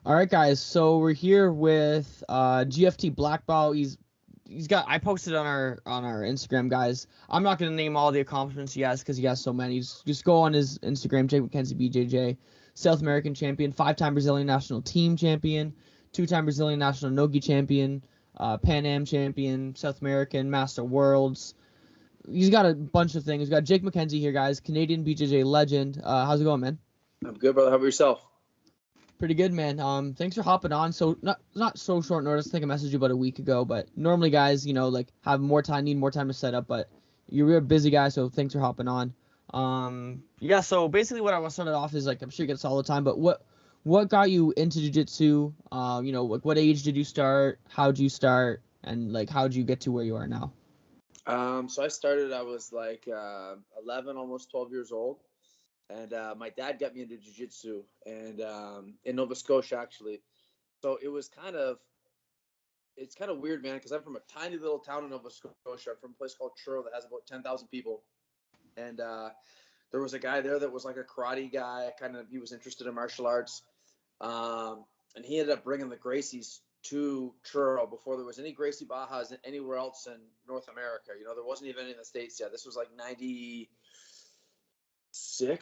All right, guys. So we're here with GFT Black Belt. He's got. I posted on our Instagram, guys. I'm not gonna name all the accomplishments he has because he has so many. Just go on his Instagram, Jake Mackenzie BJJ, South American champion, 5-time Brazilian national team champion, 2-time Brazilian national nogi champion, Pan Am champion, South American Master Worlds. He's got a bunch of things. He's got Jake Mackenzie here, guys. Canadian BJJ legend. How's it going, man? I'm good, brother. How about yourself? Pretty good, man. Thanks for hopping on. So not so short notice. I think I messaged you about a week ago, but normally guys, like have more time, need more time to set up. But you're a busy guy, so thanks for hopping on. Yeah. So basically, what I want to start it off is like I'm sure you get this all the time, but what got you into jiu-jitsu? Like what age did you start? How'd you start? And like how'd you get to where you are now? So I was like 11, almost 12 years old. And my dad got me into jiu-jitsu and in Nova Scotia, actually. So it's kind of weird, man, because I'm from a tiny little town in Nova Scotia. I'm from a place called Truro that has about 10,000 people. And there was a guy there that was like a karate guy. He was interested in martial arts. And he ended up bringing the Gracies to Truro before there was any Gracie Bajas anywhere else in North America. There wasn't even any in the States yet. This was like 96,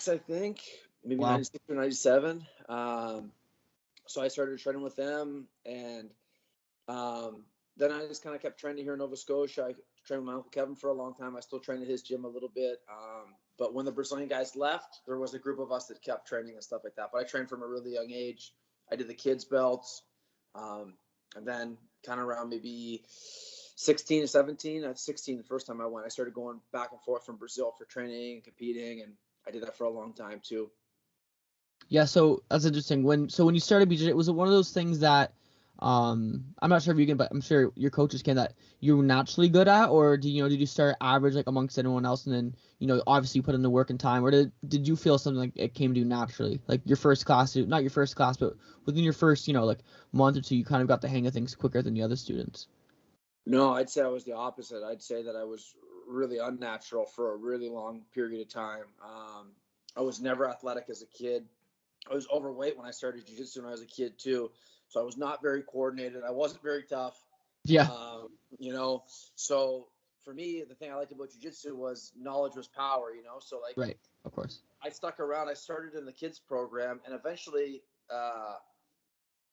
I think, maybe Wow. 96 or 97. So I started training with them, and then I just kind of kept training here in Nova Scotia. I trained with my Uncle Kevin for a long time. I still trained at his gym a little bit. But when the Brazilian guys left, there was a group of us that kept training and stuff like that. But I trained from a really young age. I did the kids' belts. And then kind of around maybe 16 or 17, at 16, the first time I went, I started going back and forth from Brazil for training and competing. And I did that for a long time too. Yeah, so that's interesting. When you started BJJ, was it one of those things that I'm not sure if you can, but I'm sure your coaches can, that you were naturally good at, or did you start average like amongst anyone else, and then obviously you put in the work and time, or did you feel something like it came to you naturally, like your first class, not your first class, but within your first like month or two, you kind of got the hang of things quicker than the other students? No, I'd say I was the opposite. I'd say that I was really unnatural for a really long period of time. I was never athletic as a kid. I was overweight when I started jiu-jitsu when I was a kid too. So I was not very coordinated. I wasn't very tough. Yeah. So for me, the thing I liked about jiu-jitsu was knowledge was power, So like, Right. Of course. I stuck around. I started in the kids program, and eventually I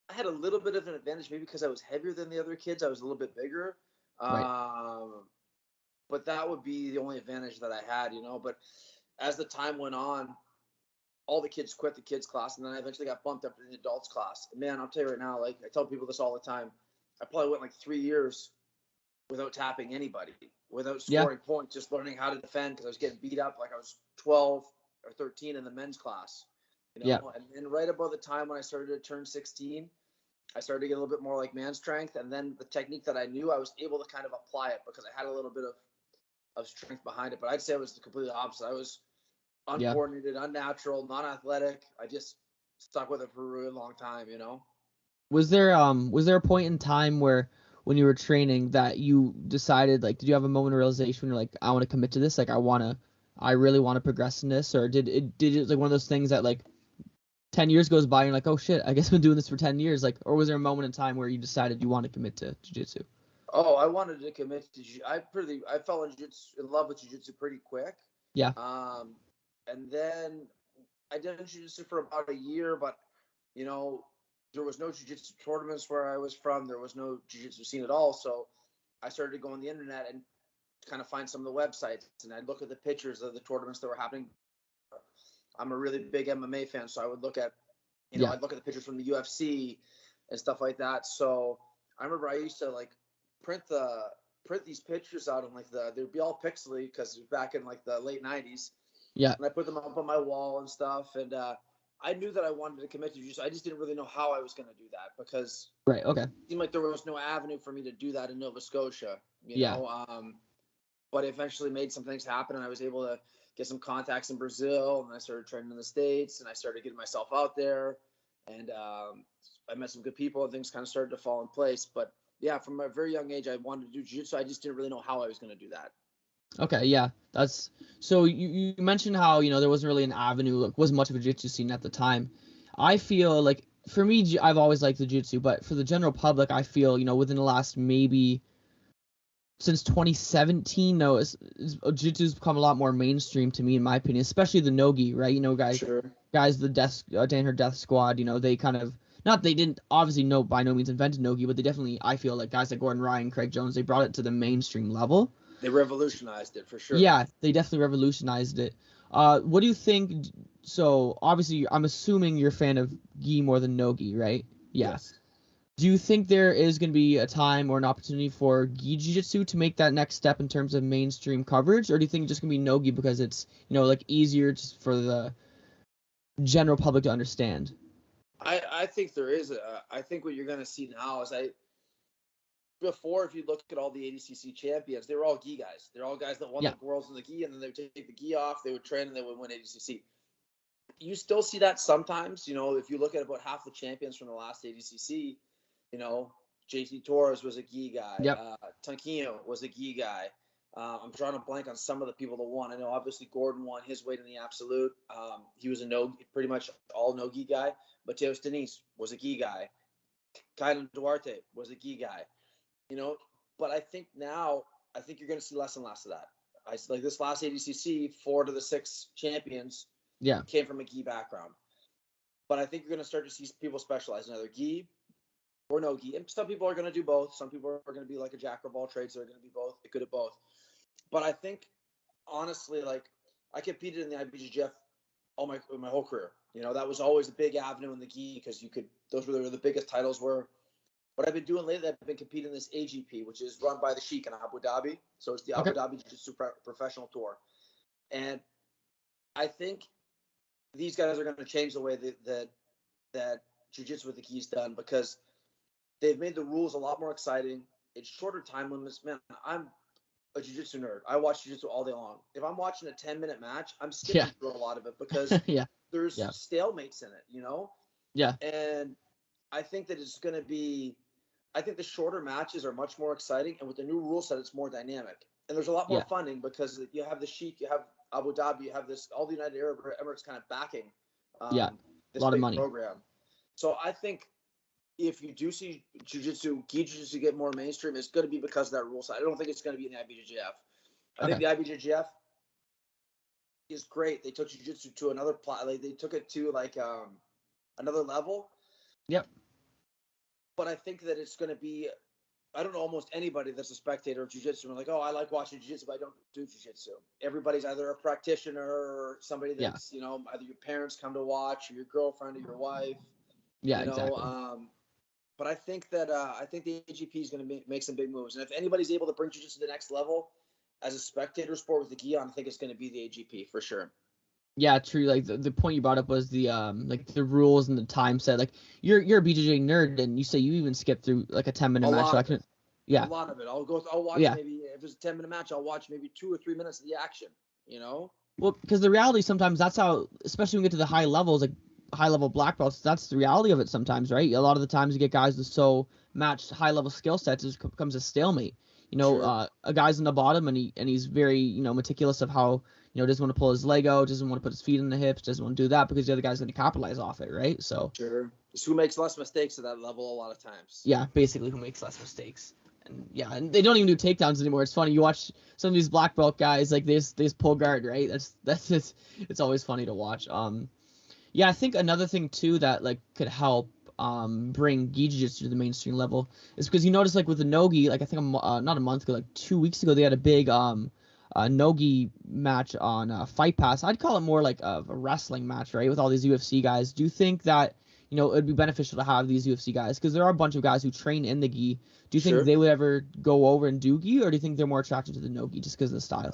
had a little bit of an advantage, maybe because I was heavier than the other kids. I was a little bit bigger. Right. But that would be the only advantage that I had, But as the time went on, all the kids quit the kids class, and then I eventually got bumped up to the adults class. And man, I'll tell you right now, like I tell people this all the time, I probably went like 3 years without tapping anybody, without Yeah. scoring points, just learning how to defend because I was getting beat up like I was 12 or 13 in the men's class, Yeah. And right about the time when I started to turn 16, I started to get a little bit more like man strength, and then the technique that I knew, I was able to kind of apply it because I had a little bit of strength behind it. But I'd say it was the completely opposite. I was Yeah. uncoordinated, unnatural, non-athletic. I just stuck with it for a really long time, Was there a point in time where when you were training that you decided, like, did you have a moment of realization when you're like, I want to commit to this, like I really want to progress in this, or did it like one of those things that like 10 years goes by and you're like, oh shit, I guess I've been doing this for 10 years, like, or was there a moment in time where you decided you want to commit to jiu-jitsu? Oh, I wanted to commit to I fell in love with jiu-jitsu pretty quick. Yeah. And then I did jiu-jitsu for about a year, but there was no jiu-jitsu tournaments where I was from. There was no jiu-jitsu scene at all. So I started to go on the internet and kind of find some of the websites, and I'd look at the pictures of the tournaments that were happening. I'm a really big MMA fan, so I would look at, I'd look at the pictures from the UFC and stuff like that. So I remember I used to like print these pictures out, and like they'd be all pixely because it was back in like the late 90s. Yeah. And I put them up on my wall and stuff. And I knew that I wanted to commit to jiu-jitsu. I just didn't really know how I was going to do that because Right. Okay. it seemed like there was no avenue for me to do that in Nova Scotia, Yeah. But I eventually made some things happen, and I was able to get some contacts in Brazil, and I started training in the States, and I started getting myself out there, and I met some good people, and things kind of started to fall in place. But yeah, from a very young age, I wanted to do jiu-jitsu. I just didn't really know how I was going to do that. Okay, yeah, that's so you mentioned how there wasn't really an avenue, like wasn't much of a jiu-jitsu scene at the time. I feel like for me, I've always liked the jiu-jitsu, but for the general public, I feel, within the last maybe since 2017, jiu-jitsu's become a lot more mainstream to me, in my opinion, especially the no-gi, right? Sure. Guys, the Danaher Death Squad, they kind of, not they didn't obviously by no means invented no-gi, but they definitely, I feel like guys like Gordon Ryan, Craig Jones, they brought it to the mainstream level. They revolutionized it for sure. Yeah, they definitely revolutionized it. What do you think? So obviously, I'm assuming you're a fan of gi more than no-gi, right? Yeah. Yes. Do you think there is going to be a time or an opportunity for gi jiu-jitsu to make that next step in terms of mainstream coverage, or do you think it's just going to be no-gi because it's, like easier just for the general public to understand? I think there is. I think what you're going to see now is before, if you look at all the ADCC champions, they were all gi guys. They're all guys that won the worlds in the gi, and then they would take the gi off, they would train, and they would win ADCC. You still see that sometimes. If you look at about half the champions from the last ADCC, JT Torres was a gi guy. Yep. Tanquinho was a gi guy. I'm drawing a blank on some of the people that won. I know obviously Gordon won his weight in the absolute. He was pretty much all no gi guy. Mateus Diniz was a gi guy. Kylan Duarte was a gi guy. But I think now, you're going to see less and less of that. Like this last ADCC, 4 to the 6 champions came from a gi background. But I think you're going to start to see people specialize in either gi or no gi. And some people are going to do both. Some people are going to be like a jack of all trades. They're going to be good at both. But I think, honestly, like I competed in the IBJJF my whole career. That was always a big avenue in the gi because those were the biggest titles were. What I've been doing lately, I've been competing in this AGP, which is run by the Sheikh in Abu Dhabi. So it's the Abu Dhabi Jiu-Jitsu Professional Tour. And I think these guys are going to change the way that Jiu-Jitsu with the gi is done because they've made the rules a lot more exciting. It's shorter time limits. Man, I'm a Jiu-Jitsu nerd. I watch Jiu-Jitsu all day long. If I'm watching a 10-minute match, I'm skipping through a lot of it because there's stalemates in it, Yeah. And I think that it's going to be – I think the shorter matches are much more exciting, and with the new rule set, it's more dynamic. And there's a lot more funding because you have the Sheikh, you have Abu Dhabi, you have all the United Arab Emirates kind of backing this a lot big of money program. So I think if you do see gi jiu-jitsu get more mainstream, it's going to be because of that rule set. I don't think it's going to be in the IBJJF. I think the IBJJF is great. They took jiu-jitsu to another they took it to another level. Yep. But I think that it's going to be, I don't know almost anybody that's a spectator of jiu-jitsu and like, oh, I like watching jiu-jitsu, but I don't do jiu-jitsu. Everybody's either a practitioner or somebody that's, either your parents come to watch or your girlfriend or your wife. Yeah, exactly. But I think that the AGP is going to make some big moves. And if anybody's able to bring jiu-jitsu to the next level as a spectator sport with the gi on, I think it's going to be the AGP for sure. Yeah, true. Like the point you brought up was the the rules and the time set. Like you're a BJJ nerd, and you say you even skip through like a 10-minute match. A lot of it. I'll watch maybe if it's a 10-minute match, I'll watch maybe 2 or 3 minutes of the action. Well, because the reality sometimes that's how, especially when we get to the high levels, like high level black belts, that's the reality of it sometimes, right? A lot of the times you get guys with so matched high level skill sets, it becomes a stalemate. Sure. A guy's in the bottom and he's very meticulous of how. Doesn't want to pull his leg out, doesn't want to put his feet in the hips, doesn't want to do that because the other guy's going to capitalize off it, right? So sure. It's who makes less mistakes at that level a lot of times. Yeah, basically who makes less mistakes. And they don't even do takedowns anymore. It's funny. You watch some of these black belt guys, like they just pull guard, right? That's it's always funny to watch. I think another thing too that like could help bring gi jiu-jitsu to the mainstream level is because you notice like with the no-gi, like I think not a month ago, like 2 weeks ago, they had a big no-gi match on Fight Pass. I'd call it more like a wrestling match, right, with all these UFC guys. Do you think that it'd be beneficial to have these UFC guys because there are a bunch of guys who train in the gi? Do you think they would ever go over and do gi, or do you think they're more attracted to the no-gi just because of the style?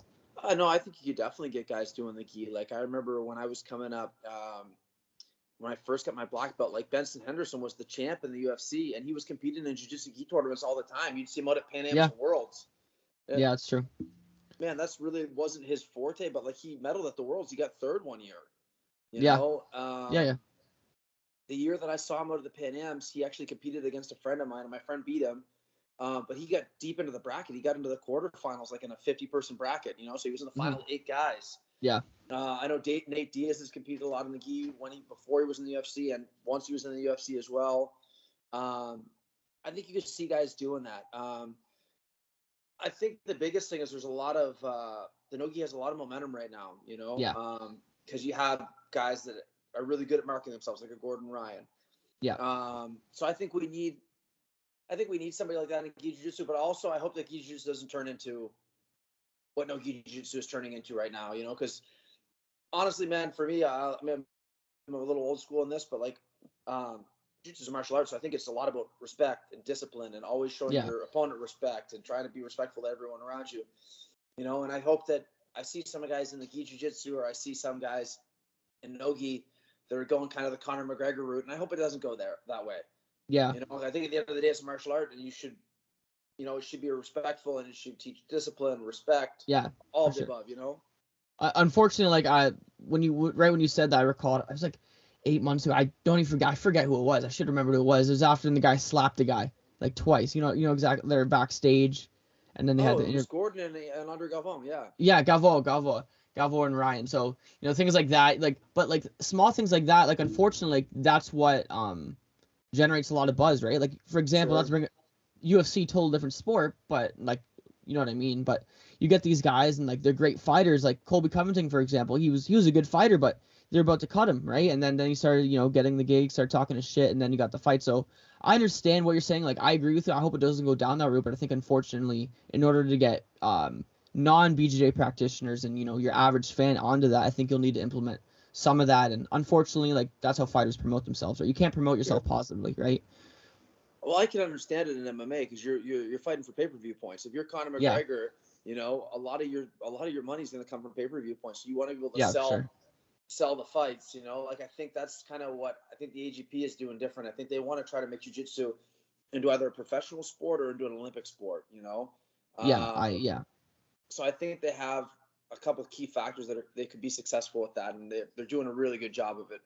No, I think you could definitely get guys doing the gi. Like I remember when I was coming up, when I first got my black belt, like Benson Henderson was the champ in the UFC, and he was competing in jiu-jitsu gi tournaments all the time. You'd see him out at Pan Am's and Worlds. Yeah, that's true. Man, that's really wasn't his forte, but like he medaled at the Worlds. He got third one year. You Yeah. know? The year that I saw him out at the Pan Ams, he actually competed against a friend of mine, and my friend beat him. But he got deep into the bracket. He got into the quarterfinals, like in a 50-person bracket, so he was in the final 8 guys. Yeah. I know Nate Diaz has competed a lot in the gi before he was in the UFC and once he was in the UFC as well. I think you could see guys doing that. I think the biggest thing is there's a lot of the no gi has a lot of momentum right now, you know, Yeah. because you have guys that are really good at marketing themselves, like a Gordon Ryan. Yeah. So I think we need somebody like that in gi jiu-jitsu, but also I hope that gi jiu-jitsu doesn't turn into what no gi jiu-jitsu is turning into right now, you know, because honestly, man, for me, I mean, I'm a little old school in this, but like, jiu-jitsu is a martial arts, so I think it's a lot about respect and discipline and always showing Yeah. your opponent respect and trying to be respectful to everyone around you, you know. And I hope that I see some guys in the gi jiu-jitsu, or I see some guys in no-gi that are going kind of the Conor McGregor route, and I hope it doesn't go that way. Yeah. You know, I think at the end of the day, it's a martial art, and you should, you know, it should be respectful, and it should teach discipline, respect, Yeah. all of the above, you know. Unfortunately, like when you said that, I recalled I was like 8 months ago. I forget who it was. I should remember who it was. It was after the guy slapped the guy like twice. You know exactly. They're backstage, and then they had Oh, the it was Gordon and Andre Galvão, yeah. Yeah, Galvo and Ryan. So things like that, like but like small things like that, like unfortunately, like that's what generates a lot of buzz, right? Like for example, Sure. let's bring UFC, total different sport, but like you know what I mean. But you get these guys and like they're great fighters, like Colby Covington, for example. He was a good fighter, but they're about to cut him, right? And then he started getting the gig, started talking his shit, and then you got the fight. So I understand what you're saying. Like I agree with you. I hope it doesn't go down that route, but I think unfortunately, in order to get non-BJJ practitioners and your average fan onto that, I think you'll need to implement some of that. And unfortunately, like that's how fighters promote themselves, right? You can't promote yourself positively, right? Well, I can understand it in MMA because you're fighting for pay-per-view points. If you're Conor Yeah. McGregor, a lot of your money is going to come from pay-per-view points. So you want to be able to Yeah, for sure. sell the fights. Like I think that's kind of what I think the AGP is doing different. I think they want to try to make jiu-jitsu into either a professional sport or into an Olympic sport. Yeah. So I think they have a couple of key factors that they could be successful with that, and they're doing a really good job of it.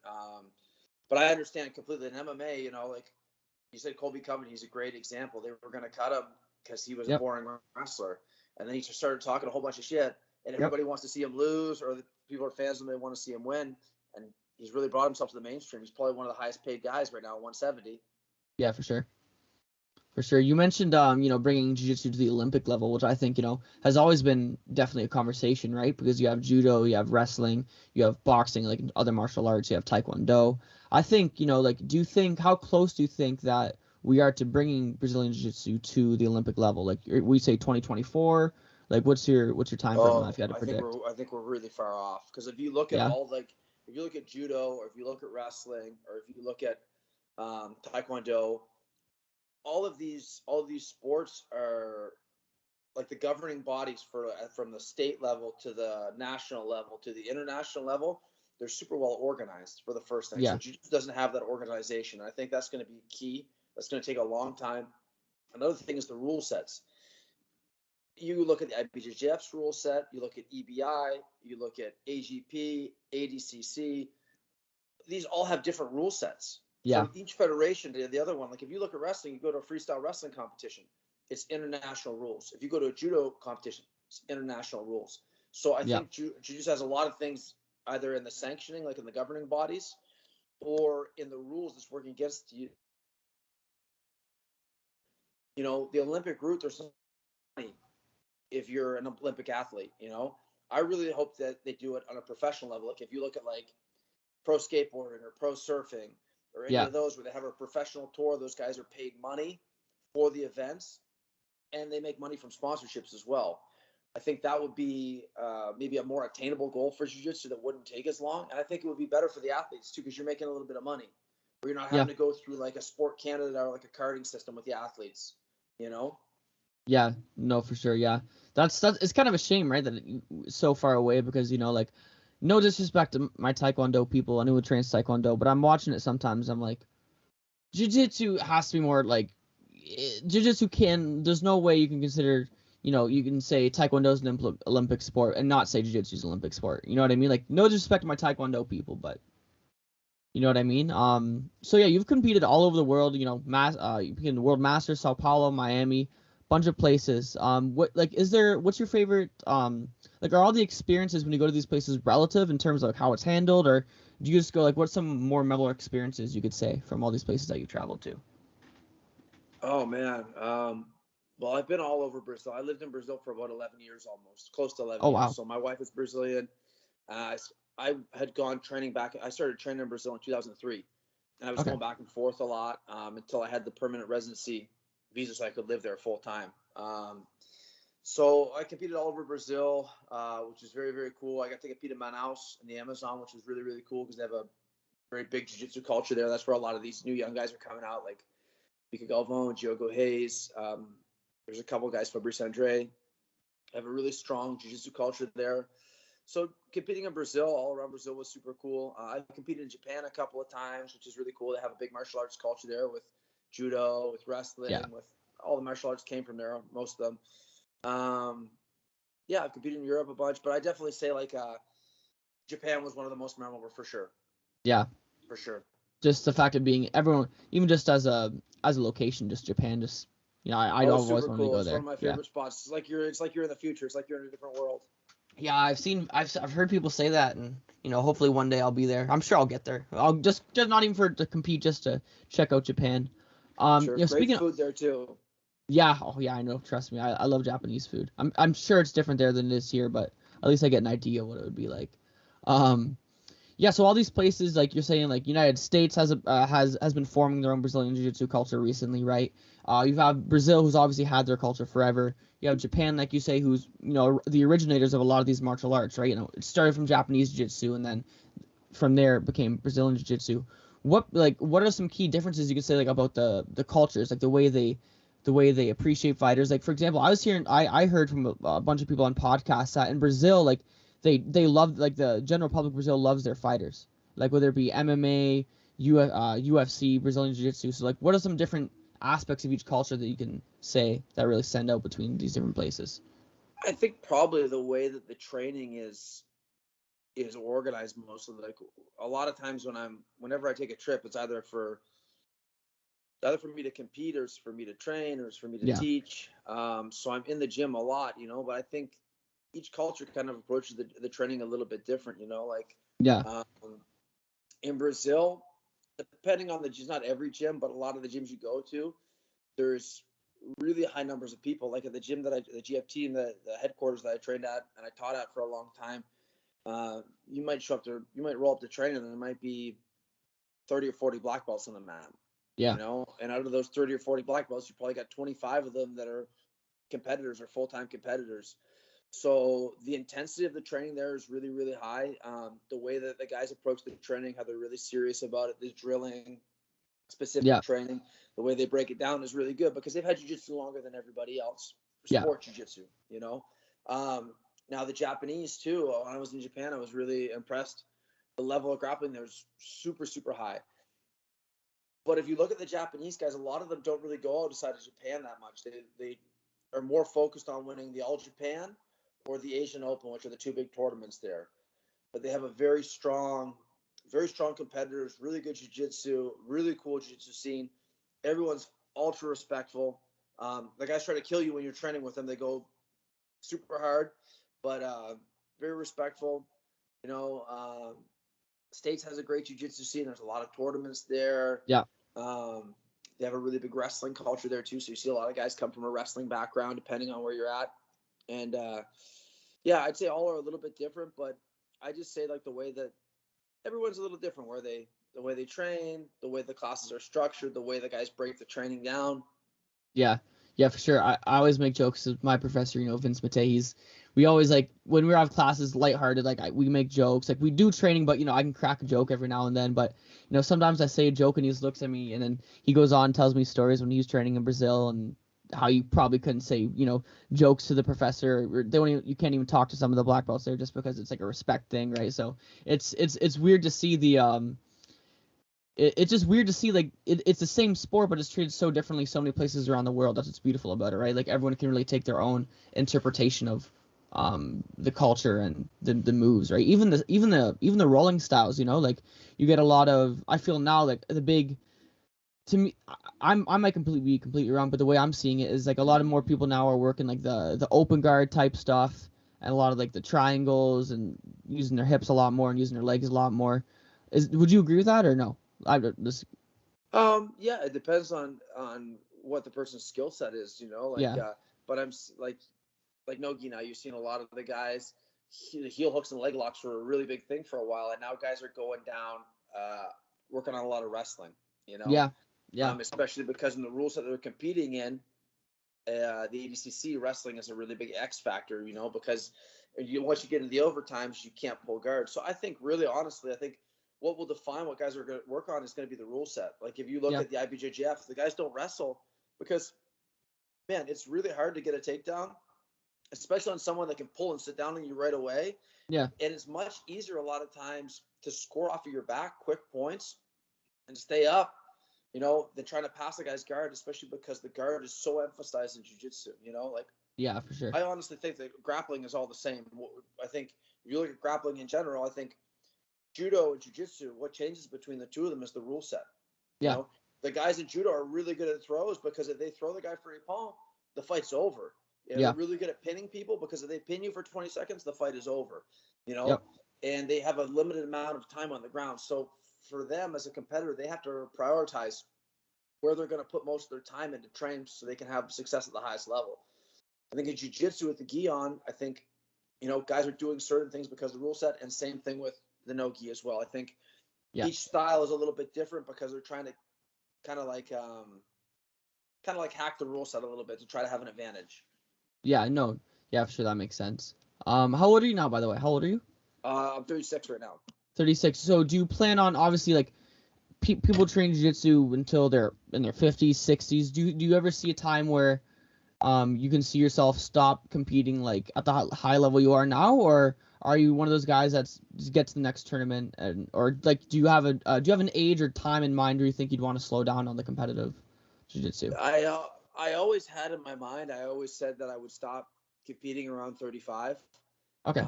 But I understand completely in MMA. Like you said, Colby Covington, he's a great example. They were going to cut him because he was a boring wrestler, and then he just started talking a whole bunch of shit, and everybody wants to see him lose, or the people are fans of him, they want to see him win, and he's really brought himself to the mainstream. He's probably one of the highest paid guys right now at 170. Yeah, for sure. For sure. You mentioned, bringing jiu-jitsu to the Olympic level, which I think, has always been definitely a conversation, right? Because you have judo, you have wrestling, you have boxing, like other martial arts, you have taekwondo. I think, how close do you think that we are to bringing Brazilian jiu-jitsu to the Olympic level? Like we say 2024, like what's your time frame on that if you had to predict? I think we're really far off, because if you look at if you look at judo, or if you look at wrestling, or if you look at taekwondo, all of these sports are like the governing bodies from the state level to the national level to the international level. They're super well organized for the first thing. Yeah. So jiu-jitsu doesn't have that organization. I think that's going to be key. That's going to take a long time. Another thing is the rule sets. You look at the IBJJF's rule set. You look at EBI. You look at AGP, ADCC. These all have different rule sets. Yeah. From each federation to the other one. Like if you look at wrestling, you go to a freestyle wrestling competition, it's international rules. If you go to a judo competition, it's international rules. So I think jiu-jitsu has a lot of things either in the sanctioning, like in the governing bodies, or in the rules that's working against you. The Olympic route, there's some money if you're an Olympic athlete. I really hope that they do it on a professional level. Like if you look at like pro skateboarding or pro surfing, or any of those where they have a professional tour, those guys are paid money for the events, and they make money from sponsorships as well. I think that would be maybe a more attainable goal for jiu-jitsu that wouldn't take as long. And I think it would be better for the athletes too, because you're making a little bit of money, where you're not having to go through like a Sport Canada or like a carding system with the athletes, Yeah, no, for sure. Yeah, that's it's kind of a shame, right, that it's so far away, because like, no disrespect to my taekwondo people, anyone who trains taekwondo, but I'm watching it sometimes. I'm like, jiu-jitsu has to be more like, jiu-jitsu there's no way you can consider, you can say taekwondo is an Olympic sport and not say jiu-jitsu is an Olympic sport. You know what I mean? Like, no disrespect to my taekwondo people, but you know what I mean? So yeah, you've competed all over the world, you competed in the World Masters, Sao Paulo, Miami, bunch of places. What's your favorite, like, are all the experiences when you go to these places relative in terms of how it's handled, or do you just go, like, what's some more memorable experiences you could say from all these places that you've traveled to? Oh man. Well, I've been all over Brazil. I lived in Brazil for about 11 years, almost close to 11 Oh, years. wow. So my wife is Brazilian. I had gone training back. I started training in Brazil in 2003, and I was Okay. going back and forth a lot until I had the permanent residency visa, so I could live there full time. So I competed all over Brazil, which is very, very cool. I got to compete in Manaus in the Amazon, which was really, really cool because they have a very big jiu-jitsu culture there. That's where a lot of these new young guys are coming out, like Mika Galvão, Diogo Hayes. There's a couple guys, Fabrice Andre. Have a really strong jiu-jitsu culture there. So competing in Brazil, all around Brazil, was super cool. I've competed in Japan a couple of times, which is really cool. They have a big martial arts culture there with judo, with wrestling, Yeah. with all the martial arts came from there, most of them. Yeah, I've competed in Europe a bunch, but I definitely say like Japan was one of the most memorable for sure. Yeah. For sure. Just the fact of being everyone, even just as a location, just Japan, just, I'd Oh, always super wanted to cool. go It's one there. of my Yeah. favorite spots. It's like you're in the future. It's like you're in a different world. Yeah, I've heard people say that, and hopefully one day I'll be there. I'm sure I'll get there. I'll just not even to compete, just to check out Japan. Sure. Great Speaking of, food there too. yeah, oh yeah, I know. Trust me, I love Japanese food. I'm sure it's different there than it is here, but at least I get an idea what it would be like. Um, Yeah, so all these places, like you're saying, like United States has been forming their own Brazilian Jiu-Jitsu culture recently, right? You have Brazil, who's obviously had their culture forever. You have Japan, like you say, who's the originators of a lot of these martial arts, right? It started from Japanese Jiu-Jitsu, and then from there it became Brazilian Jiu-Jitsu. What are some key differences you could say, like, about the cultures, like the way they appreciate fighters? Like, for example, I heard from a bunch of people on podcasts that in Brazil, like, they love, like, the general public of Brazil loves their fighters, like, whether it be MMA, UFC, Brazilian Jiu-Jitsu. So, like, what are some different aspects of each culture that you can say that really stand out between these different places? I think probably the way that the training is organized mostly. Like a lot of times whenever I take a trip, it's either for me to compete or it's for me to train or it's for me to Yeah, teach. So I'm in the gym a lot, but I think each culture kind of approaches the training a little bit different, like yeah, um, in Brazil, depending on the gyms, not every gym, but a lot of the gyms you go to, there's really high numbers of people. Like at the gym the GFT and the headquarters that I trained at and I taught at for a long time, you might roll up to training and there might be 30 or 40 black belts on the mat, yeah, and out of those 30 or 40 black belts, you probably got 25 of them that are competitors or full-time competitors. So the intensity of the training there is really, really high. The way that the guys approach the training, how they're really serious about it, the drilling, specific yeah, training, the way they break it down is really good because they've had jiu-jitsu longer than everybody else. yeah, Sport jiu-jitsu. Now the Japanese too. When I was in Japan, I was really impressed. The level of grappling there is super, super high. But if you look at the Japanese guys, a lot of them don't really go outside of Japan that much. They are more focused on winning the All Japan or the Asian Open, which are the two big tournaments there. But they have a very strong competitors, really good jiu-jitsu, really cool jiu-jitsu scene. Everyone's ultra respectful. The guys try to kill you when you're training with them. They go super hard, but very respectful. You know, States has a great jiu-jitsu scene. There's a lot of tournaments there. yeah. They have a really big wrestling culture there too. So you see a lot of guys come from a wrestling background, depending on where you're at. And yeah, I'd say all are a little bit different, but I just say like the way that everyone's a little different, the way they train, the way the classes are structured, the way the guys break the training down. Yeah, yeah, for sure. I always make jokes with my professor, Vince Matei. We always, like, when we have classes lighthearted, like, we make jokes. Like, we do training, but, I can crack a joke every now and then. But, sometimes I say a joke and he just looks at me, and then he goes on and tells me stories when he was training in Brazil and how you probably couldn't say, jokes to the professor. Or you can't even talk to some of the black belts there just because it's like a respect thing, right? So it's weird to see it's just weird to see, like, it's the same sport, but it's treated so differently so many places around the world. That's what's beautiful about it, right? Like, everyone can really take their own interpretation of the culture and the moves, right? Even the rolling styles, like, you get a lot of, I feel now, like, to me, I might be completely wrong, but the way I'm seeing it is like a lot of more people now are working like the open guard type stuff, and a lot of like the triangles and using their hips a lot more and using their legs a lot more. Would you agree with that or no? This Yeah, it depends on what the person's skill set is, yeah but like Nogi now, you've seen a lot of the guys, the heel hooks and leg locks were a really big thing for a while, and now guys are going down, working on a lot of wrestling, yeah yeah especially because in the rules that they're competing in, the ADCC wrestling is a really big X factor, because once you get into the overtimes, you can't pull guard. So I think really honestly, I think what will define what guys are going to work on is going to be the rule set. Like if you look yeah at the IBJJF, the guys don't wrestle because, man, it's really hard to get a takedown, especially on someone that can pull and sit down on you right away. yeah And it's much easier a lot of times to score off of your back, quick points, and stay up, than trying to pass a guy's guard, especially because the guard is so emphasized in jiu-jitsu, like yeah for sure I honestly think that grappling is all the same. I think if you look at grappling in general, I think judo and jiu-jitsu, what changes between the two of them is the rule set. yeah The guys in judo are really good at throws because if they throw the guy for a palm, the fight's over. yeah They're really good at pinning people because if they pin you for 20 seconds, the fight is over. yep And they have a limited amount of time on the ground. So for them as a competitor, they have to prioritize where they're going to put most of their time into train so they can have success at the highest level. I think in jiu-jitsu with the gi on, I think, guys are doing certain things because of the rule set, and same thing with the no gi as well. I think yeah each style is a little bit different because they're trying to kind of like hack the rule set a little bit to try to have an advantage. yeah no yeah for sure, that makes sense. How old are you now, by the way? How old are you? I'm 36 right now. 36. So do you plan on, obviously, like people train jiu-jitsu until they're in their 50s, 60s. Do you ever see a time where you can see yourself stop competing like at the high level you are now, or are you one of those guys that's just get to the next tournament, or like do you have an age or time in mind where you think you'd want to slow down on the competitive jiu-jitsu? I always had in my mind, I always said that I would stop competing around 35. Okay.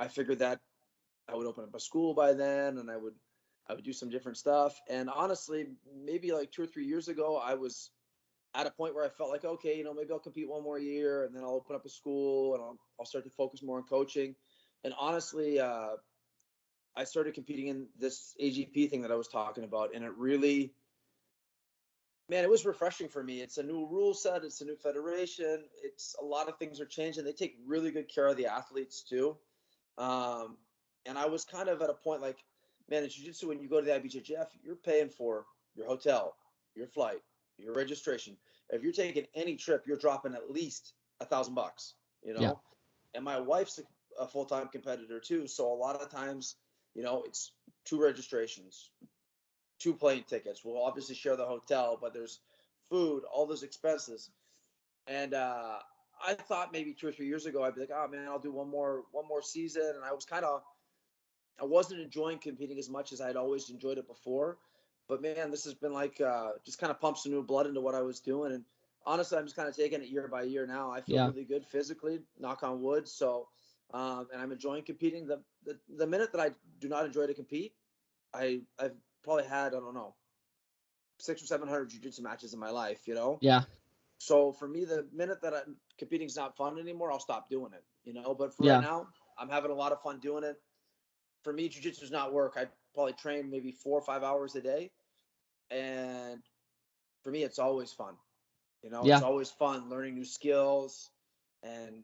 I figured that I would open up a school by then, and I would do some different stuff. And honestly, maybe like 2 or 3 years ago, I was at a point where I felt like, okay, maybe I'll compete one more year, and then I'll open up a school, and I'll start to focus more on coaching. And honestly, I started competing in this AGP thing that I was talking about, and it really, man, it was refreshing for me. It's a new rule set. It's a new federation. It's a lot of things are changing. They take really good care of the athletes too. And I was kind of at a point like, man, in jiu-jitsu, when you go to the IBJJF, you're paying for your hotel, your flight, your registration. If you're taking any trip, you're dropping at least $1,000, Yeah. And my wife's a full-time competitor too. So a lot of times, it's 2 registrations, 2 plane tickets. We'll obviously share the hotel, but there's food, all those expenses. And I thought maybe 2 or 3 years ago, I'd be like, oh man, I'll do one more season. And I wasn't enjoying competing as much as I'd always enjoyed it before. But man, this has been like just kind of pumps some new blood into what I was doing. And honestly, I'm just kind of taking it year by year now. I feel really good physically, knock on wood. So, and I'm enjoying competing. The minute that I do not enjoy to compete, I've probably had, I don't know, 600 or 700 jiu-jitsu matches in my life, Yeah. So for me, the minute that competing's not fun anymore, I'll stop doing it, But for Yeah. right now, I'm having a lot of fun doing it. For me, jiu-jitsu is not work. I probably train maybe 4 or 5 hours a day. And for me, it's always fun. It's always fun learning new skills and,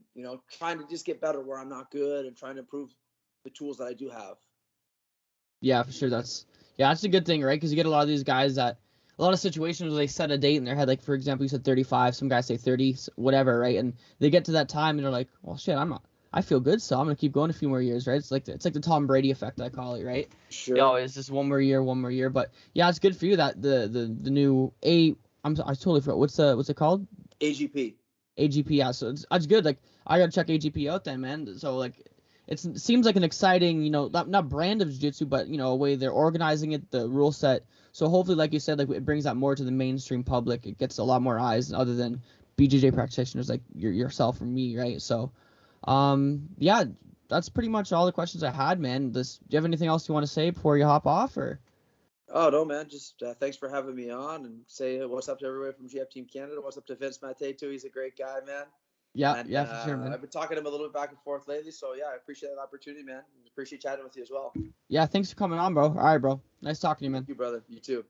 trying to just get better where I'm not good and trying to improve the tools that I do have. Yeah, for sure. That's a good thing, right? Because you get a lot of these guys that, a lot of situations where they set a date in their head, like for example, you said 35, some guys say 30, whatever, right? And they get to that time and they're like, well, shit, I feel good, so I'm gonna keep going a few more years, right? It's like the Tom Brady effect, I call it, right? Sure. It's just one more year. But yeah, it's good for you that the new I totally forgot what's it called? AGP. AGP, yeah. So it's good. Like I gotta check AGP out then, man. So like it seems like an exciting, not brand of jiu-jitsu, but a way they're organizing it, the rule set. So hopefully, like you said, like it brings that more to the mainstream public. It gets a lot more eyes other than BJJ practitioners like yourself or me, right? So, yeah, that's pretty much all the questions I had, man. Do you have anything else you want to say before you hop off, or? Oh, no, man. Just thanks for having me on, and say what's up to everybody from GF Team Canada. What's up to Vince Matte, too. He's a great guy, man. Yeah, And yeah, for sure, man. I've been talking to him a little bit back and forth lately. So, yeah, I appreciate that opportunity, man. Appreciate chatting with you as well. Yeah, thanks for coming on, bro. All right, bro. Nice talking to you, man. Thank you, brother. You too.